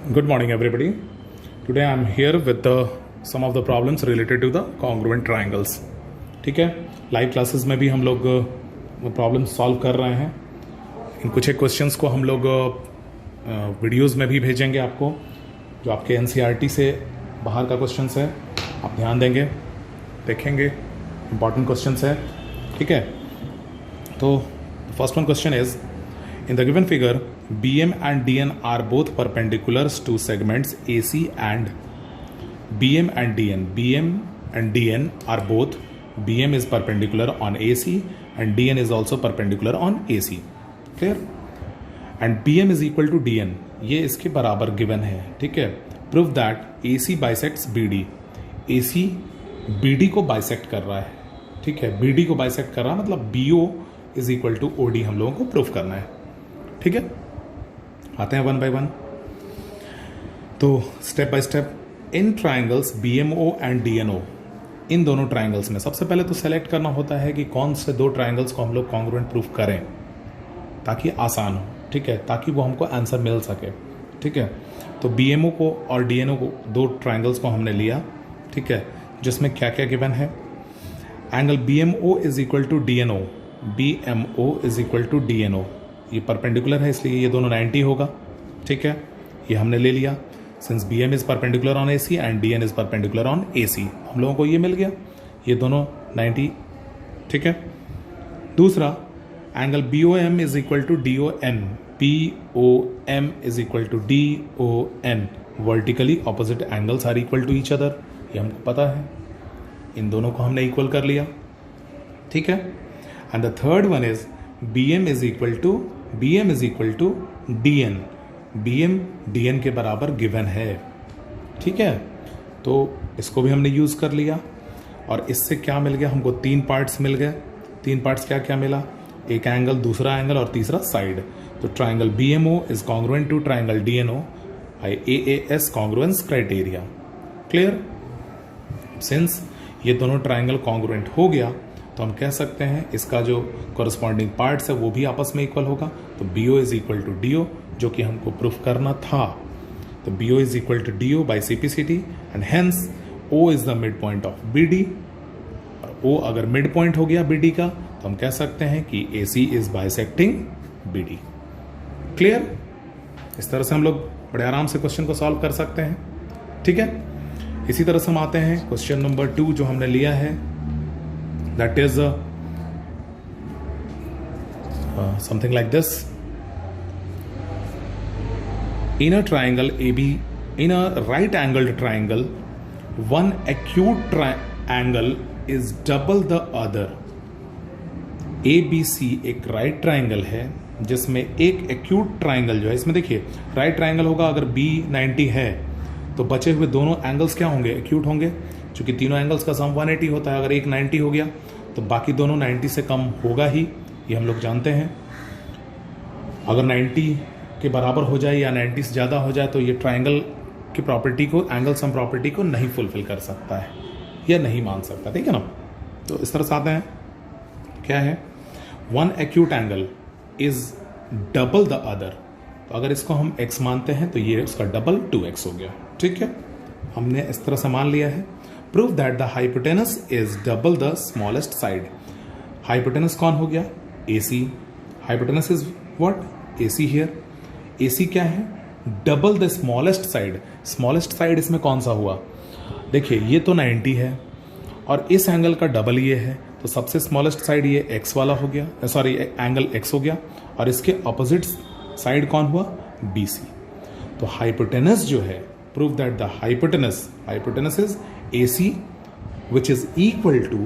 Good morning, everybody. Today I am here with some of the problems related to the congruent triangles. ठीक है, live classes में भी हम लोग problem solve कर रहे हैं. इन कुछ एक क्वेश्चंस को हम लोग वीडियोस में भी भेजेंगे आपको, जो आपके एनसीईआरटी से बाहर का क्वेश्चंस है. आप ध्यान देंगे, देखेंगे, इंपॉर्टेंट क्वेश्चंस है. ठीक है, तो first one question is in the given figure BM and DN are both perpendicular to segments AC and BM and DN are both, BM is perpendicular on AC and DN is also perpendicular on AC. Clear? And BM is equal to DN, ये इसके बराबर given है. ठीक है, prove that AC bisects BD. AC BD को bisect कर रहा है. ठीक है, BD को bisect कर रहा है, मतलब BO is equal to OD हम लोगों को prove करना है. ठीक है, आते हैं वन बाय वन. तो step by step, in triangles BMO and DNO, इन दोनों ट्राइंगल्स में सबसे पहले तो सेलेक्ट करना होता है कि कौन से दो ट्राइंगल्स को हम लोग कॉन्ग्रुएंट प्रूफ करें, ताकि आसान हो. ठीक है, ताकि वो हमको आंसर मिल सके. ठीक है, तो BMO को और DNO को, दो ट्राइंगल्स को हमने लिया. ठीक है, जिसमें क्या क्या गिवन है. Angle BMO is equal to DNO, BMO is equal to DNO. ये परपेंडिकुलर है, इसलिए ये दोनों 90 होगा. ठीक है, ये हमने ले लिया. Since BM is perpendicular on AC and DN is perpendicular on AC, हम लोगों को ये मिल गया, ये दोनों 90. ठीक है, दूसरा angle BOM is equal to DON, BOM is equal to DON. Vertically opposite angles are equal to each other, ये हमको पता है. इन दोनों को हमने इक्वल कर लिया. ठीक है, and the third one is BM is equal to DN. BM DN के बराबर गिवन है. ठीक है, तो इसको भी हमने यूज कर लिया. और इससे क्या मिल गया हमको, तीन पार्ट्स मिल गए. तीन पार्ट्स क्या क्या मिला, एक एंगल, दूसरा एंगल और तीसरा साइड. तो triangle BMO is congruent to triangle DNO by AAS congruence criteria. Clear? Since ये दोनों ट्राइंगल कॉन्ग्रुएंट हो गया, तो हम कह सकते हैं इसका जो कॉरस्पॉन्डिंग पार्ट्स है वो भी आपस में इक्वल होगा. तो BO is equal to DO, जो कि हमको प्रूफ करना था. तो BO is equal to DO by CPCT and hence O is the mid point of BD. और O अगर मिड पॉइंट हो गया BD का, तो हम कह सकते हैं कि AC is bisecting BD. Clear? इस तरह से हम लोग बड़े आराम से क्वेश्चन को सॉल्व कर सकते हैं. ठीक है, इसी तरह से हम आते हैं क्वेश्चन नंबर 2 जो हमने लिया है. That is something like this. In a triangle AB, in a right-angled triangle, one acute angle is double the other. ABC एक right triangle है, जिसमें एक acute triangle जो है, इसमें देखिए right triangle होगा, अगर B 90 है तो बचे हुए दोनों एंगल्स क्या होंगे, acute होंगे. चूंकि तीनों एंगल्स का सम 180 होता है, अगर एक 90 हो गया तो बाकी दोनों 90 से कम होगा ही, ये हम लोग जानते हैं. अगर 90 के बराबर हो जाए या 90 से ज़्यादा हो जाए तो ये ट्राइंगल की प्रॉपर्टी को, एंगल सम प्रॉपर्टी को नहीं फुलफिल कर सकता है या नहीं मान सकता. ठीक है ना. तो इस तरह से आते हैं, क्या है, one acute angle is double the other. तो अगर इसको हम x मानते हैं तो ये उसका डबल 2x हो गया. ठीक है, हमने इस तरह से मान लिया है. Prove that the hypotenuse is double the smallest side. Hypotenuse कौन हो गया, AC. Hypotenuse is what, AC here. AC क्या है, double the smallest side. Smallest side इसमें कौन सा हुआ, देखिए ये तो 90 है और इस एंगल का डबल ये है, तो सबसे स्मॉलेस्ट साइड ये x वाला हो गया, सॉरी एंगल x हो गया, और इसके ऑपोजिट साइड कौन हुआ, BC. तो हाइपोटेनस जो है, prove that the hypotenuse is AC which is equal to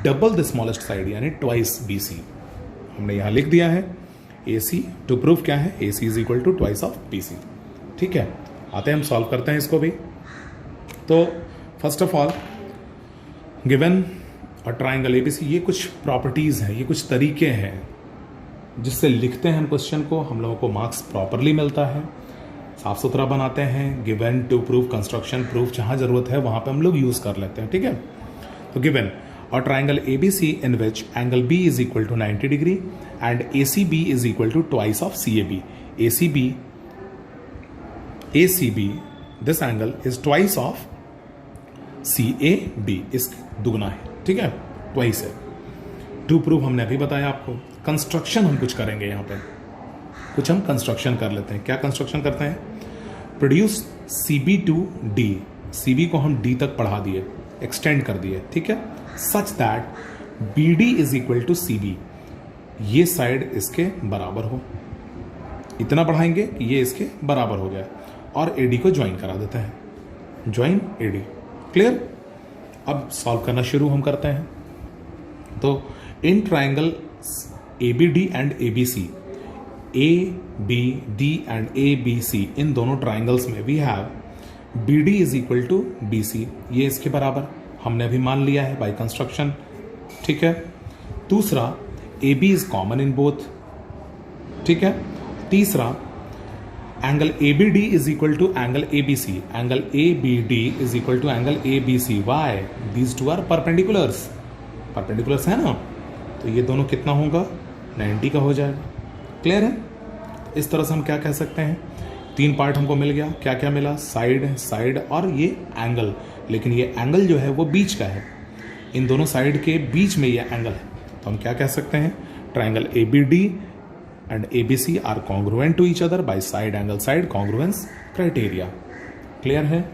double the smallest side, यानी twice BC. हमने यहां लिख दिया है AC टू प्रूफ क्या है, AC is equal to twice of BC. ठीक है, आते हैं हम सॉल्व करते हैं इसको भी. तो फर्स्ट ऑफ ऑल, गिवन और ट्राइंगल ABC, ये कुछ प्रॉपर्टीज हैं, ये कुछ तरीके हैं जिससे लिखते हैं हम क्वेश्चन को, हम लोगों को मार्क्स प्रॉपरली मिलता है, साफ सुथरा बनाते हैं. Given to proof, construction proof, जहां जरूरत है वहां पे हम लोग यूज कर लेते हैं. ठीक है, तो गिवन और triangle ABC in which angle B is equal to 90 degree and ACB is equal to twice of CAB. ACB ACB, this angle is twice of CAB, इस दुगना है, ठीक है, ट्वाइस है। टू प्रूव हमने अभी बताया आपको। कंस्ट्रक्शन हम कुछ करेंगे यहाँ पे, कुछ हम कंस्ट्रक्शन कर लेते हैं। क्या कंस्ट्रक्शन करते हैं? Produce CB to D, CB को हम D तक बढ़ा दिए, एक्सटेंड कर दिए, ठीक है, such that BD is equal to CB, ये साइड इसके बराबर हो। इतना बढ़ाएंगे कि ये इसके बराबर हो जाए और AD को ज्वाइन करा देते हैं, ज्वाइन AD। क्लियर? अब सॉल्व करना शुरू हम करते हैं। तो in triangle ABD and ABC, ABD and ABC, इन दोनों ट्राइंगल्स में we have BD is equal to BC, ये इसके बराबर हमने अभी मान लिया है बाय कंस्ट्रक्शन, ठीक है। दूसरा, AB is common in both, ठीक है। तीसरा, angle ABD is equal to angle ABC, angle ABD is equal to angle ABC। Why? These two are perpendiculars, perpendiculars है ना, तो ये दोनों कितना होगा? 90 का हो जाएगा। क्लियर है? इस तरह से हम क्या कह सकते हैं, तीन पार्ट हमको मिल गया। क्या क्या मिला? साइड, साइड और ये एंगल, लेकिन ये एंगल जो है वो बीच का है, इन दोनों साइड के बीच में ये एंगल है। तो हम क्या कह सकते हैं? Triangle ABD and ABC are congruent to each other by side angle side congruence criteria. Clear है?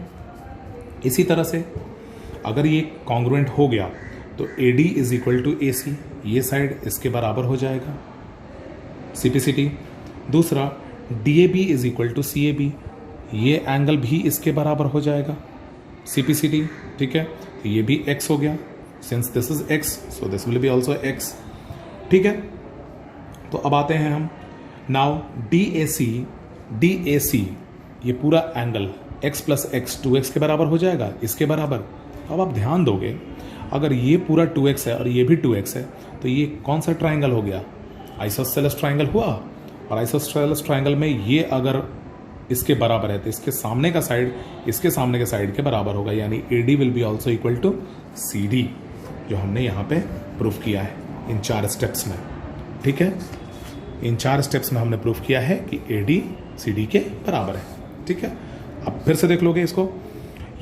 इसी तरह से अगर ये कॉन्ग्रुएंट हो गया तो AD is equal to AC, ये साइड इसके बराबर हो जाएगा, CPCT। दूसरा, DAB is equal to CAB, ये एंगल भी इसके बराबर हो जाएगा, CPCT, ठीक है। तो ये भी x हो गया, since this is x so this will be also x, ठीक है। तो अब आते हैं हम, नाउ DAC, ये पूरा angle x plus x 2x के बराबर हो जाएगा, इसके बराबर। अब आप ध्यान दोगे, अगर ये पूरा 2x है और ये भी 2x है तो ये कौन सा ट्राइंगल हो गया? आइसोसेलेस ट्राइंगल हुआ। और आइसोसेलेस ट्राइंगल में ये अगर इसके बराबर है तो इसके सामने का साइड इसके सामने के साइड के बराबर होगा, यानी AD will be also equal to CD, जो हमने यहाँ पे प्रूफ किया है इन 4 स्टेप्स में, ठीक है। इन 4 स्टेप्स में हमने प्रूफ किया है कि AD CD के बराबर है, ठीक है। अब फिर से देख लोगे इसको,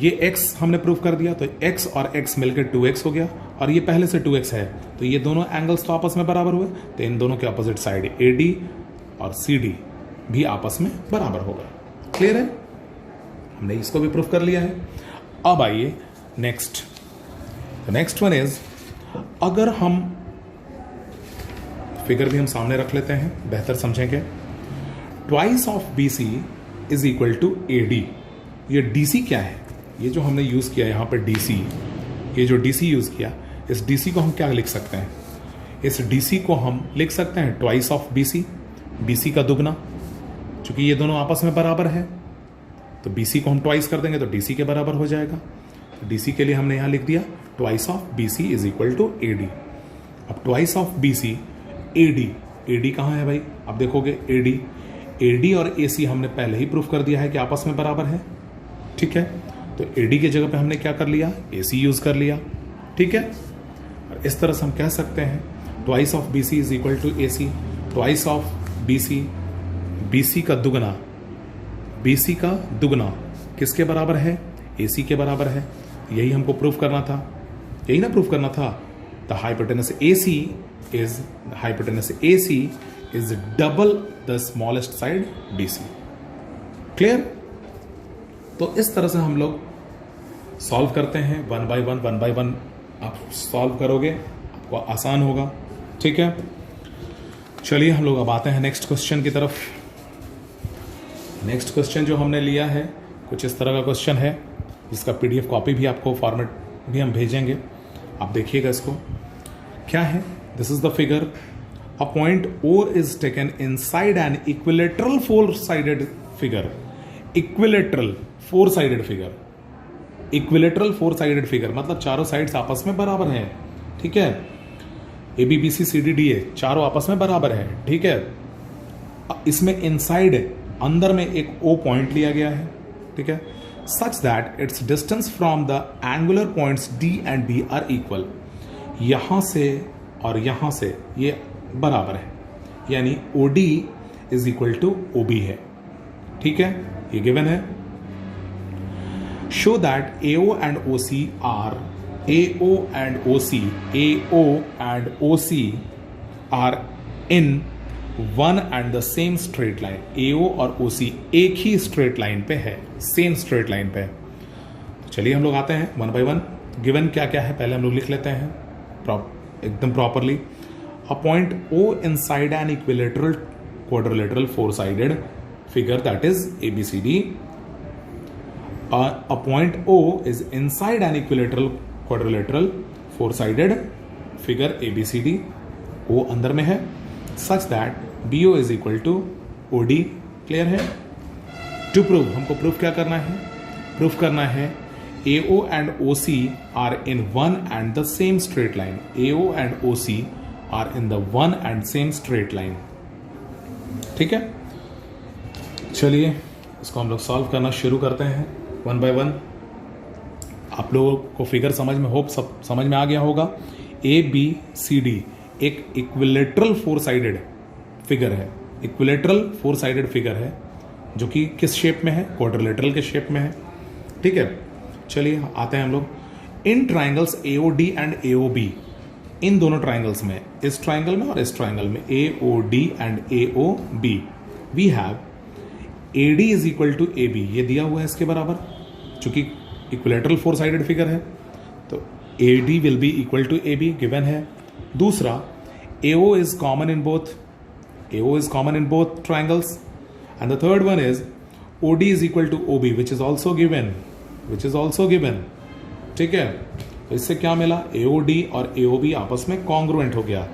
ये x हमने प्रूफ कर दिया, तो x और x मिलकर 2x हो गया, और ये पहले से 2x है, तो ये दोनों एंगल्स तो आपस में बराबर हुए, तो इन दोनों के अपोजिट साइड AD और CD भी आपस में बराबर होगा। क्लियर है? हमने इसको भी प्रूफ कर लिया है। अब आइए नेक्स्ट, नेक्स्ट वन इज, अगर हम फिगर भी हम सामने रख लेते हैं, बेहतर समझेंगे। Twice of BC is equal to AD। ये DC क्या है? ये जो हमने यूज किया यहाँ पे DC, ये जो DC यूज किया, इस DC को हम क्या लिख सकते हैं? इस DC को हम लिख सकते हैं ट्वाइस ऑफ BC, BC का दुगना, क्योंकि ये दोनों आपस में बराबर है, तो BC को हम ट्वाइस कर देंगे तो DC के बराबर हो जाएगा। तो DC के लिए हमने यहाँ लिख दिया twice of BC is equal to AD। अब ट्वाइस ऑफ BC AD कहाँ है भाई? अब देखोगे AD और AC हमने पहले ही प्रूफ कर दिया है कि आपस में बराबर है, ठीक है। तो AD की जगह पे हमने क्या कर लिया? AC यूज कर लिया, ठीक है। और इस तरह से हम कह सकते हैं twice of BC is equal to AC, twice of BC का दुगना, BC का दुगना किसके बराबर है? AC के बराबर है। यही हमको प्रूफ करना था, यही ना प्रूफ करना था। The hypotenuse AC is double the smallest side BC। Clear? तो इस तरह से हम लोग सॉल्व करते हैं, वन बाय वन आप सॉल्व करोगे, आपको आसान होगा, ठीक है। चलिए हम लोग अब आते हैं नेक्स्ट क्वेश्चन की तरफ। नेक्स्ट क्वेश्चन जो हमने लिया है कुछ इस तरह का क्वेश्चन है, जिसका PDF कॉपी भी आपको फॉर्मेट भी हम भेजेंगे, आप देखिएगा इसको। क्या है? This is the figure, a point O is taken inside an equilateral 4-साइडेड फिगर। इक्विलेटरल 4-साइडेड फिगर, इक्विलेटरल 4-साइडेड फिगर मतलब चारों साइड्स आपस में बराबर हैं, ठीक है। ABBCCDDA चारों आपस में बराबर है, ठीक है। इसमें इनसाइड अंदर में एक O पॉइंट लिया गया है, ठीक है, such that it's distance from the angular points D and B are equal. यहां से और यहां से ये बराबर है, यानी OD is equal to OB है, ठीक है। ये गिवन है। Show that AO and OC are in one and the same straight line. AO और OC एक ही स्ट्रेट लाइन पे है, सेम स्ट्रेट लाइन पे है। तो चलिए हम लोग आते हैं वन बाय वन। गिवन क्या क्या है पहले हम लोग लिख लेते हैं एकदम properly. A point O inside an equilateral quadrilateral four-sided figure that is ABCD. A point O is inside an equilateral quadrilateral four-sided figure ABCD. O अंदर में है such that BO is equal to OD. Clear है? To prove हमको proof क्या करना है? Proof करना है AO and OC are in one and the same straight line. AO and OC are in the one and same straight line. ठीक है, चलिए इसको हम लोग सॉल्व करना शुरू करते हैं वन बाय वन। आप लोगों को फिगर समझ में सब समझ में आ गया होगा। ABCD एक इक्विलेटरल फोर साइडेड फिगर है, इक्विलेटरल फोर साइडेड फिगर है जो कि किस शेप में है? क्वाड्रिलेटरल के शेप में है। ठीक है, चलिए आते हैं हम लोग इन ट्राइंगल्स AOD एंड AOB। इन दोनों ट्राइंगल्स में, इस ट्राइंगल में और इस ट्राइंगल में AOD and AOB we have AD is equal to AB। ये दिया हुआ है इसके बराबर, चूंकि इक्विलेटरल फोर साइडेड फिगर है तो AD will be equal to AB given है। दूसरा AO is common in both triangles and the third one is OD is equal to OB which is also given. ठीक है, तो इससे क्या मिला? AOD और AOB आपस में कॉन्ग्रुएंट हो गया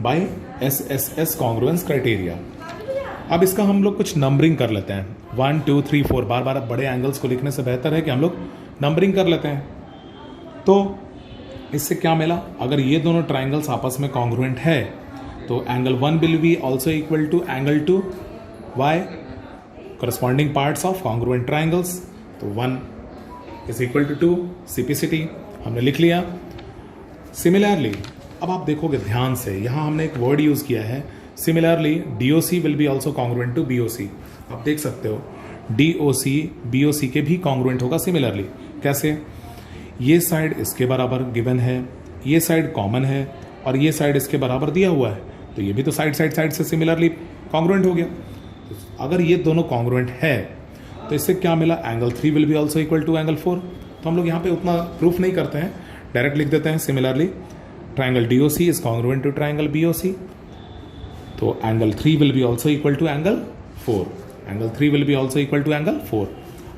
बाय SSS कॉन्ग्रुएंस क्राइटेरिया। अब इसका हम लोग कुछ नंबरिंग कर लेते हैं 1 2 3 4। बार बार बड़े एंगल्स को लिखने से बेहतर है कि हम लोग नंबरिंग कर लेते हैं। तो इससे क्या मिला? अगर ये दोनों ट्राइंगल्स आपस में कॉन्ग्रुएंट है तो angle 1 will be also equal to angle 2। Why? Corresponding parts of congruent triangles. तो 1 इज इक्वल टू 2, सिंपलिसिटी हमने लिख लिया। सिमिलरली अब आप देखोगे ध्यान से, यहां हमने एक वर्ड यूज किया है similarly, DOC will be also congruent to BOC। आप देख सकते हो DOC BOC के भी कॉन्ग्रुएंट होगा सिमिलरली। कैसे? ये साइड इसके बराबर गिवन है, ये साइड कॉमन है और ये साइड इसके बराबर दिया हुआ है, तो ये भी तो साइड से सिमिलरली कॉन्ग्रुएंट हो गया। अगर ये दोनों कॉन्ग्रुएंट है तो इससे क्या मिला? Angle 3 will be also equal to angle 4। तो हम लोग यहाँ पे उतना प्रूफ नहीं करते हैं, डायरेक्ट लिख देते हैं similarly triangle DOC is congruent to triangle BOC, तो angle 3 will be also equal to angle 4। Angle 3 will be also equal to angle 4।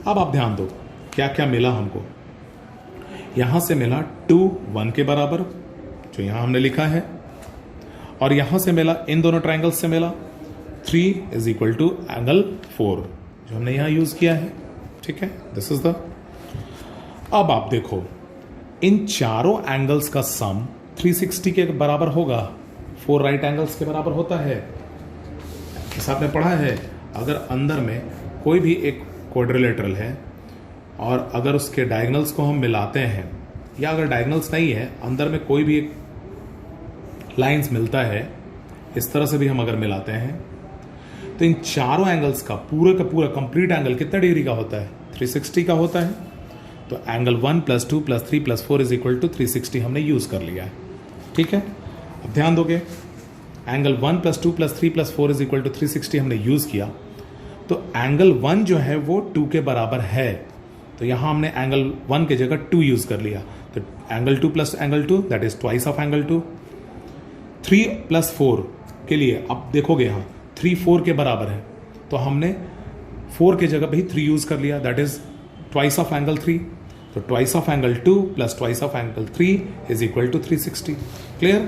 अब आप ध्यान दो क्या क्या मिला हमको। यहां से मिला 2 1 के बराबर जो यहां हमने लिखा है, और यहां से मिला, इन दोनों ट्राइंगल्स से मिला 3 इज इक्वल टू एंगल 4 जो हमने यहां यूज किया है। ठीक है, दिस इज द। अब आप देखो इन चारों एंगल्स का सम 360 के बराबर होगा, 4 राइट एंगल्स के बराबर होता है। जैसा आपने पढ़ा है, अगर अंदर में कोई भी एक क्वाड्रिलेटरल है और अगर उसके डायगोनल्स को हम मिलाते हैं, या अगर डायगोनल्स नहीं है, अंदर में कोई भी एक लाइंस मिलता है, इस तरह से भी हम अगर मिलाते हैं, तो इन चारों एंगल्स का पूरा कंप्लीट एंगल कितना डिग्री का होता है? 360 का होता है। तो एंगल 1 + 2 + 3 + 4 इज इक्वल टू 360 हमने यूज कर लिया है। ठीक है, अब ध्यान दोगे, एंगल 1 + 2 + 3 + 4 इज इक्वल टू 360 हमने यूज किया, तो एंगल 1 जो है वो 2 के बराबर है, तो यहां हमने एंगल 1 की जगह 2 यूज कर लिया, तो angle 2 + angle 2 that is twice of angle 2। 3 + 4 के लिए अब देखोगे यहां 3 4 के बराबर है, तो हमने 4 की जगह भी 3 यूज कर लिया, that is twice of angle 3। तो twice of angle 2 + twice of angle 3 is equal to 360। क्लियर?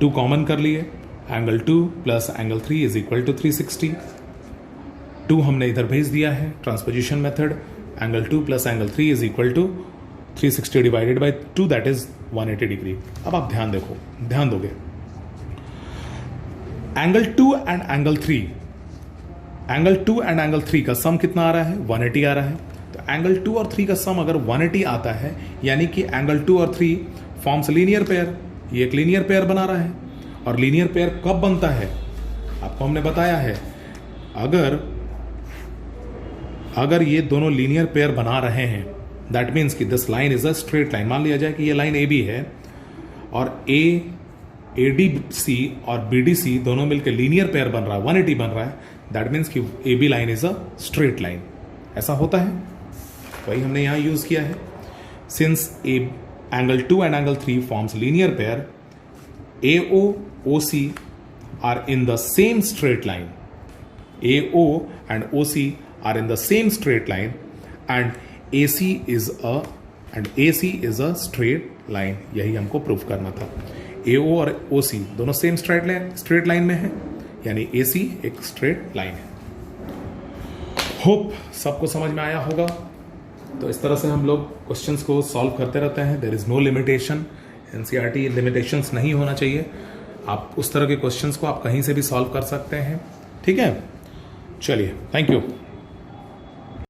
2 कॉमन कर लिए, angle 2 + angle 3 is equal to 360। 2 हमने इधर भेज दिया है transposition method, angle 2 + angle 3 is equal to 360 divided by 2 that is 180 degree. अब आप ध्यान दोगे, एंगल 2 एंड एंगल 3 का सम कितना आ रहा है? 180 आ रहा है। तो एंगल 2 और 3 का सम अगर 180 आता है, यानी कि एंगल 2 और 3 फॉर्म्स लीनियर पेयर। ये एक लीनियर पेयर बना रहा है, और लीनियर पेयर कब बनता है? आपको हमने बताया है, अगर अगर ये दोनों लीनियर पेयर बना रहे हैं, दैट मीन्स कि this line is a straight line. मान लिया जाए कि ये लाइन ए बी है और ए डी सी और बी डी सी दोनों मिलकर लीनियर पेयर बन रहा है, 180 बन रहा है, दैट मीन्स कि A B line is a straight line. ऐसा होता है, वही हमने यहां यूज किया है। Since angle 2 and angle 3 forms linear pair, AO OC are in the same straight line. AO and OC are in the same straight line, and AC is a straight line. यही हमको प्रूफ करना था। AO और OC दोनों same straight line में है, यानी AC एक स्ट्रेट लाइन है। होप सबको समझ में आया होगा। तो इस तरह से हम लोग क्वेश्चंस को सॉल्व करते रहते हैं। There is no limitation, NCERT limitations नहीं होना चाहिए। आप उस तरह के क्वेश्चंस को आप कहीं से भी सॉल्व कर सकते हैं। ठीक है, चलिए, थैंक यू।